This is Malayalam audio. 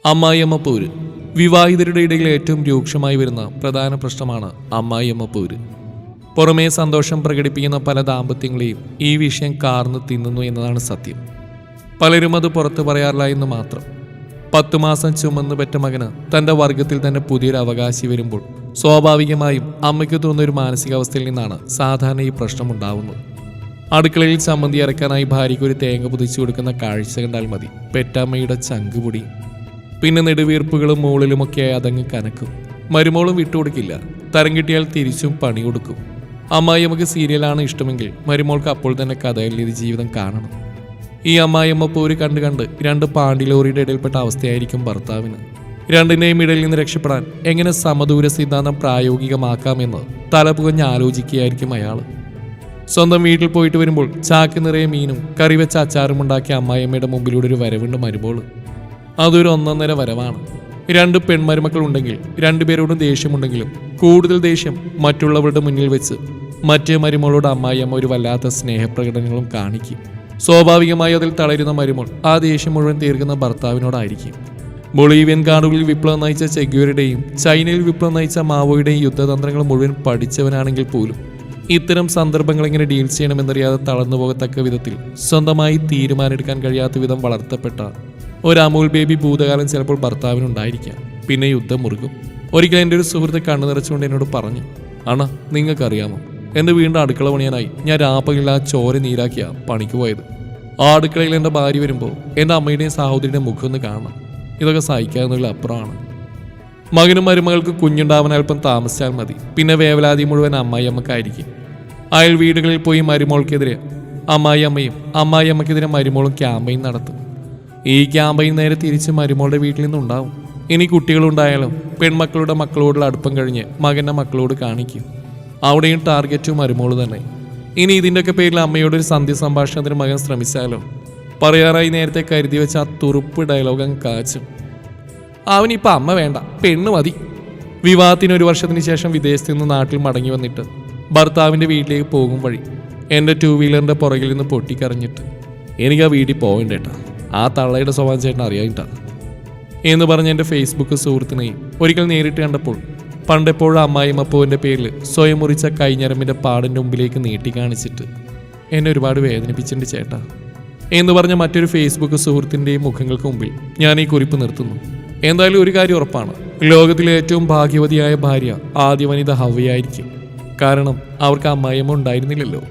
അമ്മായിയമ്മ പോര്. വിവാഹിതരുടെ ഇടയിൽ ഏറ്റവും രൂക്ഷമായി വരുന്ന പ്രധാന പ്രശ്നമാണ് അമ്മായിയമ്മ പോര്. പുറമേ സന്തോഷം പ്രകടിപ്പിക്കുന്ന പല ദാമ്പത്യങ്ങളെയും ഈ വിഷയം കാർന്ന് തിന്നുന്നു എന്നതാണ് സത്യം. പലരും അത് പുറത്തു പറയാറില്ല എന്ന് മാത്രം. 10 മാസം ചുമന്നു പെറ്റ മകന് തൻ്റെ വർഗത്തിൽ തന്നെ പുതിയൊരു അവകാശി വരുമ്പോൾ സ്വാഭാവികമായും അമ്മയ്ക്ക് തോന്നുന്ന ഒരു മാനസികാവസ്ഥയിൽ നിന്നാണ് സാധാരണ ഈ പ്രശ്നമുണ്ടാവുന്നത്. അടുക്കളയിൽ ചമ്മന്തി അരക്കാനായി ഭാര്യയ്ക്ക് ഒരു തേങ്ങ പുതിച്ചു കൊടുക്കുന്ന കാഴ്ച കണ്ടാൽ മതി പെറ്റമ്മയുടെ ചങ്കുപൊടി. പിന്നെ നെടുവീർപ്പുകളും മുകളിലുമൊക്കെയായി അതങ്ങ് കനക്കും. മരുമോളും വിട്ടുകൊടുക്കില്ല. തരം കിട്ടിയാൽ തിരിച്ചും പണി കൊടുക്കും. അമ്മായിയമ്മക്ക് സീരിയലാണ് ഇഷ്ടമെങ്കിൽ മരുമോൾക്ക് അപ്പോൾ തന്നെ കഥയിലെഴുതി ജീവിതം കാണണം. ഈ അമ്മായിയമ്മ പോര് കണ്ട് കണ്ട് 2 പാണ്ടിലോറിയുടെ ഇടയിൽപ്പെട്ട അവസ്ഥയായിരിക്കും ഭർത്താവിന്. രണ്ടിനെയും ഇടയിൽ നിന്ന് രക്ഷപ്പെടാൻ എങ്ങനെ സമദൂര സിദ്ധാന്തം പ്രായോഗികമാക്കാമെന്ന് തലപുകഞ്ഞ് ആലോചിക്കുകയായിരിക്കും അയാൾ. സ്വന്തം വീട്ടിൽ പോയിട്ട് വരുമ്പോൾ ചാക്ക് നിറയെ മീനും കറി വെച്ച അച്ചാറും ഉണ്ടാക്കിയ അമ്മായിയമ്മയുടെ മുമ്പിലൂടെ ഒരു വരവുണ്ട് മരുമോള്. അതൊരു 1.5 വരവാണ്. 2 പെൺമരുമക്കൾ ഉണ്ടെങ്കിൽ 2 പേരോടും ദേഷ്യമുണ്ടെങ്കിലും കൂടുതൽ ദേഷ്യം മറ്റുള്ളവരുടെ മുന്നിൽ വെച്ച് മറ്റേ മരുമോളോട് അമ്മായിയമ്മ ഒരു വല്ലാത്ത സ്നേഹപ്രകടനങ്ങളും കാണിക്കും. സ്വാഭാവികമായി അതിൽ തളരുന്ന മരുമോൾ ആ ദേഷ്യം മുഴുവൻ തീർക്കുന്ന ഭർത്താവിനോടായിരിക്കും. ബൊളീവിയൻ കാടുകളിൽ വിപ്ലവം നയിച്ച ചെഗ്യൂരുടെയും ചൈനയിൽ വിപ്ലവം നയിച്ച മാവോയുടെയും യുദ്ധതന്ത്രങ്ങൾ മുഴുവൻ പഠിച്ചവനാണെങ്കിൽ പോലും ഇത്തരം സന്ദർഭങ്ങൾ എങ്ങനെ ഡീൽ ചെയ്യണമെന്നറിയാതെ തളർന്നു പോകത്തക്ക വിധത്തിൽ സ്വന്തമായി തീരുമാനമെടുക്കാൻ കഴിയാത്ത വിധം വളർത്തപ്പെട്ട ഒരു അമൂൽ ബേബി ഭൂതകാലം ചിലപ്പോൾ ഭർത്താവിനുണ്ടായിരിക്കാം. പിന്നെ യുദ്ധം മുറുകും. ഒരിക്കൽ എൻ്റെ ഒരു സുഹൃത്ത് കണ്ണു നിറച്ചുകൊണ്ട് എന്നോട് പറഞ്ഞു, അണ നിങ്ങൾക്കറിയാമോ, എൻ്റെ വീണ്ടും അടുക്കള പണിയാനായി ഞാൻ രാപ്പകലിൽ ആ ചോര നീരാക്കിയ പണിക്ക് പോയത്. ആ അടുക്കളയിൽ എൻ്റെ ഭാര്യ വരുമ്പോൾ എൻ്റെ അമ്മയുടെയും സഹോദരിയുടെയും മുഖം ഒന്ന് കാണണം. ഇതൊക്കെ സഹിക്കാവുന്നതിൽ അപ്പുറമാണ്. മകനും മരുമകൾക്ക് കുഞ്ഞുണ്ടാവാൻ അല്പം താമസിച്ചാൽ മതി. പിന്നെ വേവലാതി മുഴുവൻ അമ്മായിയമ്മക്കായിരിക്കും. അയൽ വീടുകളിൽ പോയി മരുമോൾക്കെതിരെ അമ്മായിയമ്മയും അമ്മായിയമ്മക്കെതിരെ മരുമോളും ക്യാമ്പയിൻ നടത്തും. ഈ ക്യാമ്പയിൻ നേരെ തിരിച്ച് മരുമോളുടെ വീട്ടിൽ നിന്നുണ്ടാവും. ഇനി കുട്ടികളുണ്ടായാലും പെൺമക്കളുടെ മക്കളോടുള്ള അടുപ്പം കഴിഞ്ഞ് മകൻ്റെ മക്കളോട് കാണിക്കും. അവിടെയും ടാർഗറ്റും മരുമോള് തന്നെ. ഇനി ഇതിൻ്റെയൊക്കെ പേരിൽ അമ്മയോടൊരു സന്ധ്യ സംഭാഷണത്തിന് മകൻ ശ്രമിച്ചാലോ? പറയാറായി നേരത്തെ കരുതി വെച്ച ആ തുറുപ്പ് ഡയലോഗ് അങ്ങ് കാച്ചും. അവനിപ്പോൾ അമ്മ വേണ്ട, പെണ്ണ് മതി. വിവാഹത്തിന് 1 വർഷത്തിന് ശേഷം വിദേശത്ത് നിന്ന് നാട്ടിൽ മടങ്ങി വന്നിട്ട് ഭർത്താവിൻ്റെ വീട്ടിലേക്ക് പോകും വഴി എൻ്റെ 2 വീലറിൻ്റെ പുറകിൽ നിന്ന് പൊട്ടിക്കറിഞ്ഞിട്ട്, എനിക്ക് ആ വീട്ടിൽ പോകണ്ടേട്ടാ, ആ തള്ളയുടെ സ്വഭാവം ചേട്ടൻ അറിയായിട്ടാ എന്ന് പറഞ്ഞ് എൻ്റെ ഫേസ്ബുക്ക് സുഹൃത്തിനെയും ഒരിക്കൽ നേരിട്ട് കണ്ടപ്പോൾ പണ്ടെപ്പോഴും അമ്മായിയമ്മപ്പോവിൻ്റെ പേരിൽ സ്വയം മുറിച്ച കൈഞ്ഞരമ്പിൻ്റെ പാടിൻ്റെ മുമ്പിലേക്ക് നീട്ടി കാണിച്ചിട്ട് എന്നെ ഒരുപാട് വേദനിപ്പിച്ചിട്ടുണ്ട് ചേട്ടാ എന്ന് പറഞ്ഞ മറ്റൊരു ഫേസ്ബുക്ക് സുഹൃത്തിൻ്റെയും മുഖങ്ങൾക്ക് മുമ്പിൽ ഞാൻ ഈ കുറിപ്പ് നിർത്തുന്നു. എന്തായാലും ഒരു കാര്യം ഉറപ്പാണ്, ലോകത്തിലെ ഏറ്റവും ഭാഗ്യവതിയായ ഭാര്യ ആദ്യ വനിത ഹവ്വയായിരിക്കും. കാരണം അവർക്ക് അമ്മായിയമ്മ ഉണ്ടായിരുന്നില്ലല്ലോ.